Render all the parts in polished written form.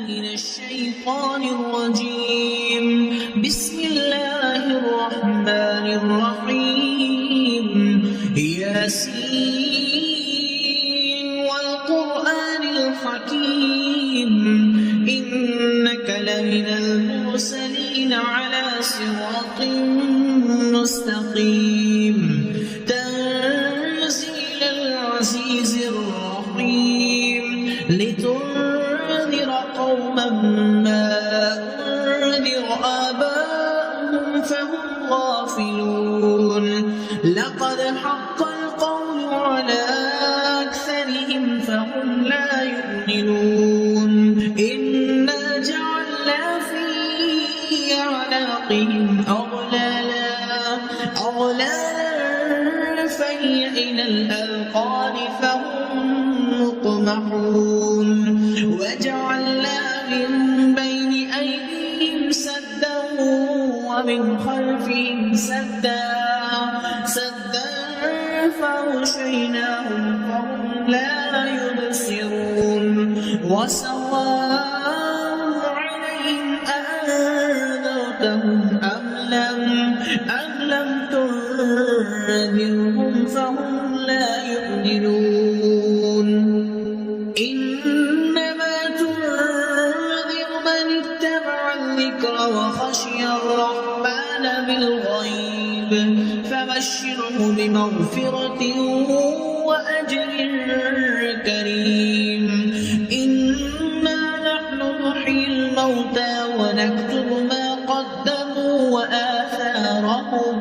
من الشيطان الرجيم. بسم الله الرحمن الرحيم. ياسين والقرآن الحكيم إنك لمن المرسلين على صراط مستقيم. تنزيل العزيز الرحيم لتنذر قوما ما أنذر آباؤهم فهم غافلون. لقد حق القول على أكثرهم فهم لا يؤمنون. إنا جعلنا في أعناقهم أغلالا فهي إلى الأذقان فهم مقمحون. وجعلنا من بين أيديهم سدا ومن خلفهم سدا فأغشيناهم فهم لا يبصرون. وسواء عليهم أأنذرتهم أم لم تنذرهم فهم لا يؤمنون. إنما تنذر من اتبع الذكر وخشي الرحمن بالغيب فبشره بمغفرة وأجر كريم. إنا نحن نحيي الموتى ونكتب ما قدموا وآثارهم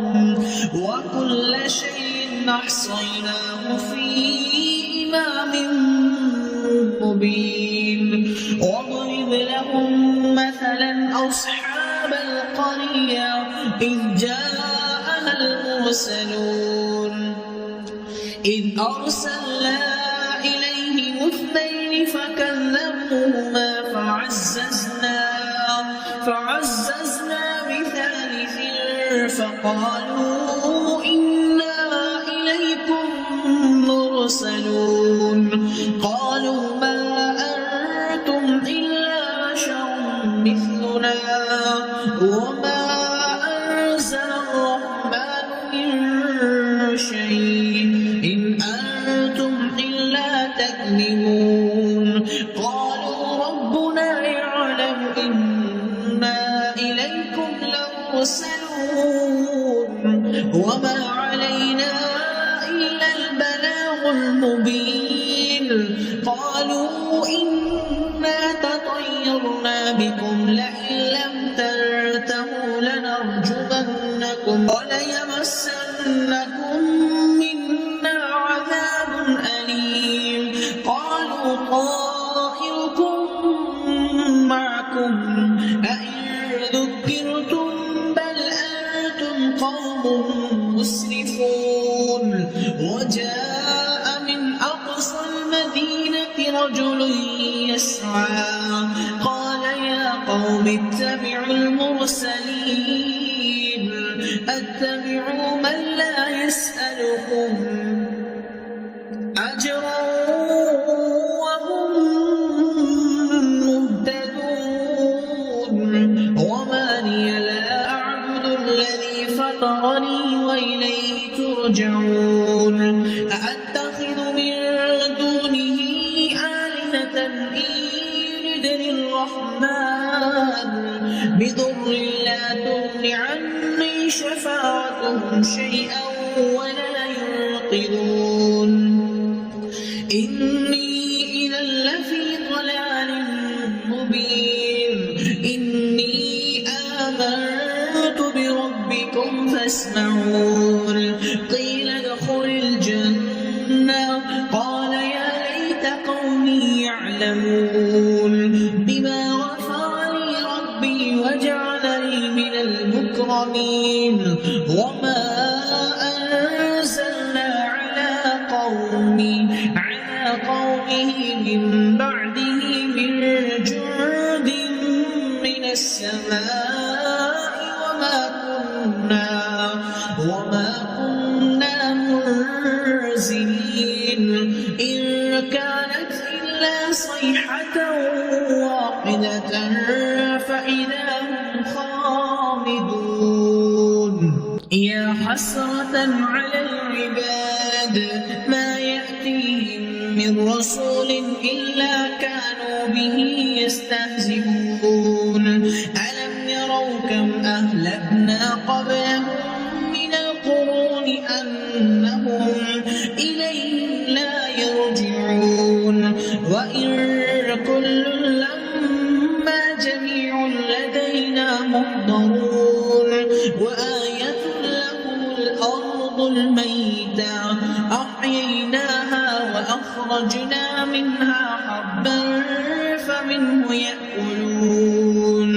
وكل شيء أحصيناه في إمام مبين. واضرب لهم مثلا أصحاب القرية إذ جاءها المرسلون إذ أرسلنا إليهم اثنين فكذبوهما فعززنا بثالث فقالوا إنا إليكم مرسلون. قالوا ما أنتم إلا بشر مثلنا وما أنزل الرحمن من شيء إن أنتم إلا تكذبون. قالوا ربنا يعلم إنا إليكم لمرسلون وما علينا إلا البلاغ المبين. قالوا إنا تطيرنا بكم لئن لم تنتهوا لنرجمنكم وليمسنكم منا عذاب أليم. قالوا طائركم معكم أئن ذكرتم بل أنتم قوم مسرفون. وجاء من أقصى المدينة رجل يسعى قال يا قوم اتبعوا المرسلين اتبعوا من لا يسألكم أجرا وهم مهتدون. وما لي لا أعبد الذي فطرني وإليه ترجعون. أأتخذ من دونه آلهة إن يردني الرحمن بضر لا تغن عني شفاعتهم شيئا ولا ينقذون. إني إذا لفي ضلال مبين. إني آمنت بربكم فاسمعون. قيل ادخل الجنة قال يا ليت قومي يعلمون بما غفر لي ربي وجعلني من المكرمين. وما أنزلنا على قومه من بعده من جند من السماء وما كنا منزلين. إن كانت إلا صيحة واحدة واحدة فإذا هم خامدون يا حسرة على العباد ما يأتيهم من رسول إلا كانوا به يستهزئون ألم يروا كم أهلكنا قبلهم من القرون أنهم إليهم لا يرجعون وإن كل لما جميع لدينا محضرون وآية لهم الأرض الميتة أحييناها وأخرجنا منها حبا فمنه يأكلون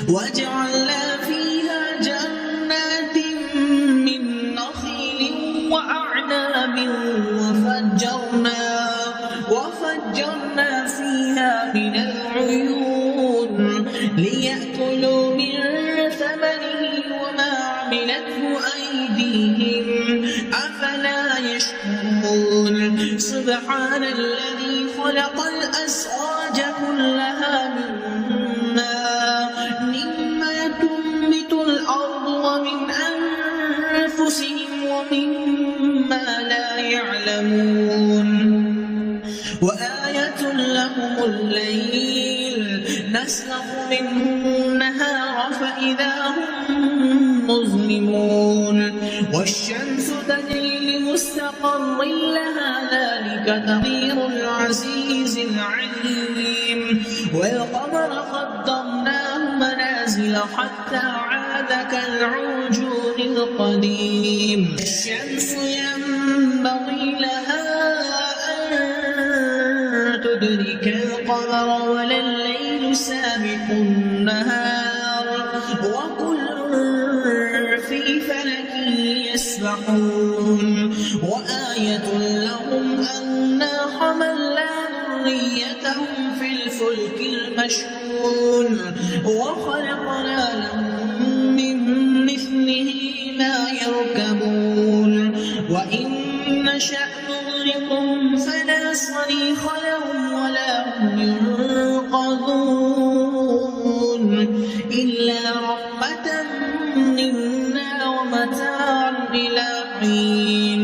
وجعلنا فيها جنات من نخيل وأعناب وفجرنا فيها من العيون ليأكلوا من ثمره وما عملته أيديهم أفلا يشكرون سبحان الذي خلق الأزواج كلها مما تنبت الأرض ومن أنفسهم ومما لا يعلمون وآية لهم الليل نسلخ منه النهار فإذا هم مظلمون والشمس تجري لمستقر لها ذلك تقدير العزيز العليم والقمر قدرناه منازل حتى عاد كالعرجون القديم الشمس ينبغي لها تدرك القمر ولا الليل سابق النهار وكل في فلك يسبحون وآية لهم أنا حملنا ذريتهم في الفلك المشحون وخلقنا لهم من مثله ما يركبون وإن نشأ نغرقهم فلا صريخ لهم ولا هم ينقذون إلا رحمة منا ومتاعا إلى حين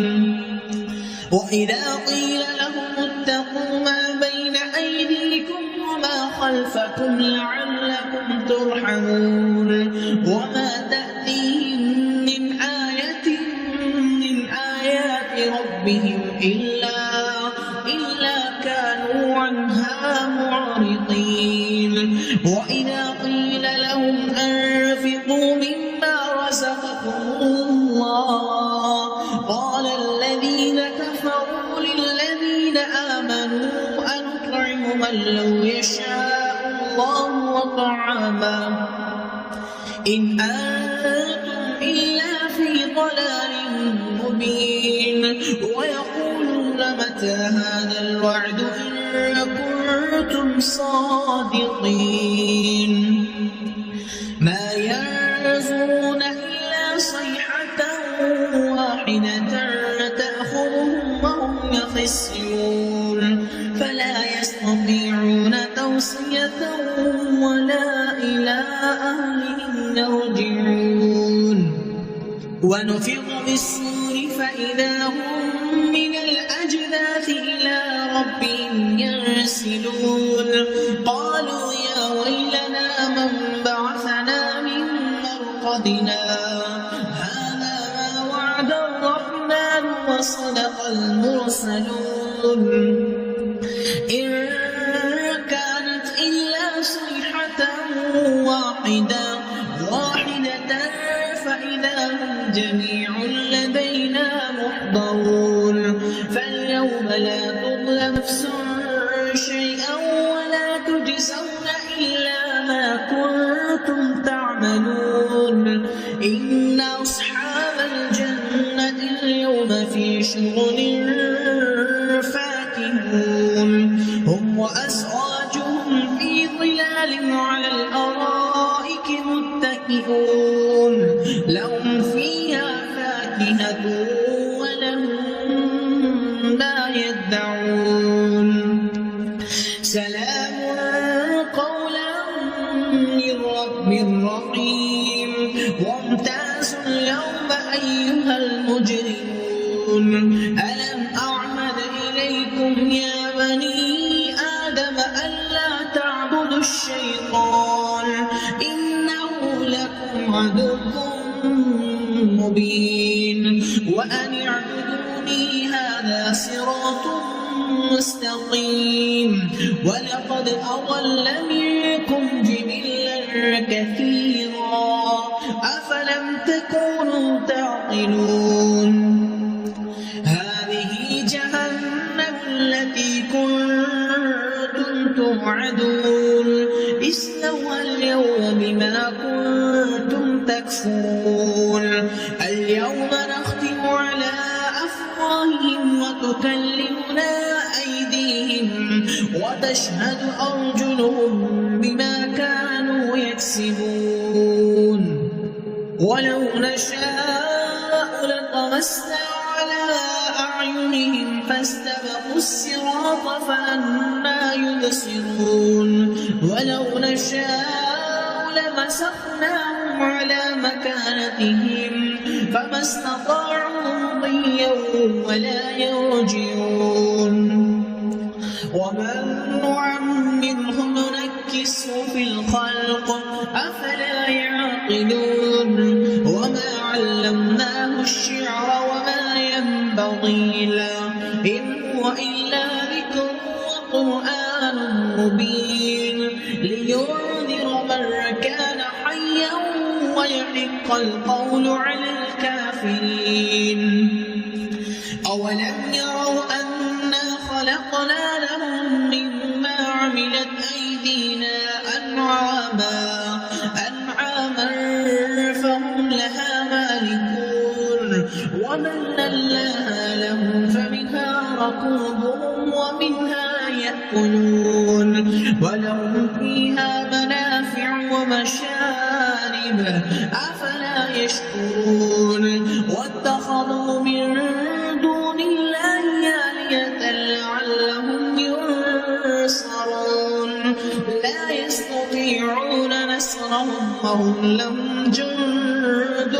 وإذا قيل لهم اتقوا ما بين أيديكم وما خلفكم لعلكم ترحمون وما تأتيهم من آية من آيات ربهم إلا كانوا عنها معرضين وإذا قيل لهم أنفقوا مما رزقكم الله قال الذين كفروا للذين آمنوا أنطعم من لو يشاء الله وطعامه إن أنتم إلا في ضلال مبين ويقولون متى هذا الوعد إن كنتم صادقين ما ينظرون إلا صيحة واحدة تأخذهم وهم يخصمون فلا يستطيعون توصية ولا إلى أهلهم يرجعون ونفخ بالصور فإذا هم من الأجداث إلى ربهم ينسلون قالوا يا ويلنا من بعثنا من مرقدنا هذا ما وعد الرحمن وصدق المرسلون إن كانت إلا صيحة واحدة فإذا هم جميع لدينا محضرون فاليوم لا تظلم نفس شيئا ولا تجزون إلا ما كنتم تعملون إن أصحاب الجنة اليوم في شغل فاكهون هم وأزواجهم في ظلال على الأرائك متكئون لهم فيها فاكهة ولهم ما يدعون سلام رحيم وامتازوا اليوم أيها المجرمون ألم أعهد إليكم يا بني آدم ألا تعبدوا الشيطان إنه لكم عدو مبين وأن اعبدوني هذا صراط مستقيم ولقد أضل منكم جبلا كثيرا أفلم تكونوا تعقلون هذه جهنم التي كنتم توعدون اصلوها اليوم بما كنتم تكفرون اليوم نختم على أفواههم وتكلمنا أيديهم وتشهد أرجلهم بما كانوا يكسبون ولو نشاء لطمسنا على أعينهم فاستبقوا الصراط فأنى يبصرون ولو نشاء لمسخناهم على مكانتهم فما استطاعوا مضيا ولا يرجعون ومن نعمره ننكسه في الخلق أفلا يعقلون وما علمناه الشعر وما ينبغي له إن هو إلا ذكر وقرآن مبين لينذر من كان حيا ويحق القول على الكافرين أولم يروا أنا خلقنا لهم مما عملت أيدينا أنعاما فهم لها مالكون وذللناها لهم فمنها ركوبهم ومنها يأكلون ولهم فيها منافع ومشارب أفلا يشكرون واتخذوا من دون الله آلهة لعلهم ينصرون لا يستطيعون نصرهم وهم لهم جند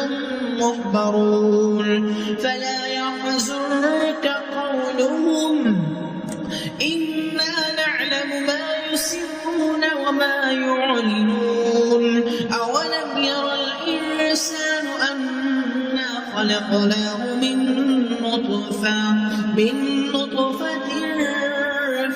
محضرون فلا يحزنك قولهم إنا نعلم ما يسرون وما يعلنون أولم يرى الإنسان أنا خلقناه من نطفة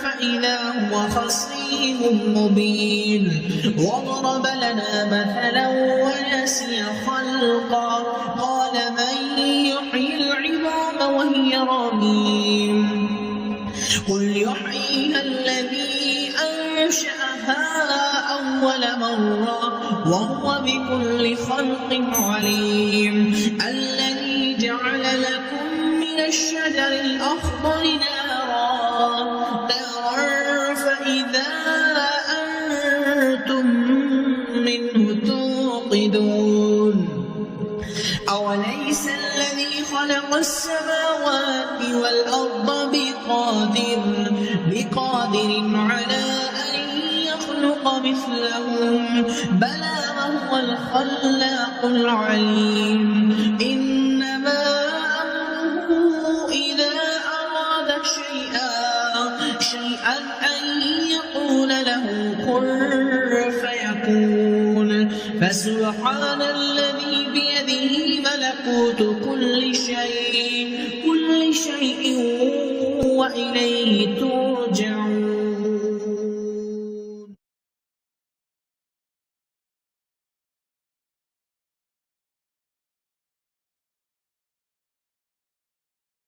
فإذا هو خصيم مبين وضرب لنا مثلا ونسي خلقا قال من يحيي العظام وهي رميم قل يحييها الذي أنشأها أول مرة وهو بكل خلق عليم الذي جعل لكم من الشجر الأخضر نارا فإذا أنتم منه توقدون أوليس الذي خلق السماوات والأرض بقادر على أن يخلق مثلهم بلى وهو الخلاق العليم إنما أمره إذا أراد شيئا أن يقول له كن فيكون فسبحان الذي بيده ملكوت كل شيء وإليه ترجعون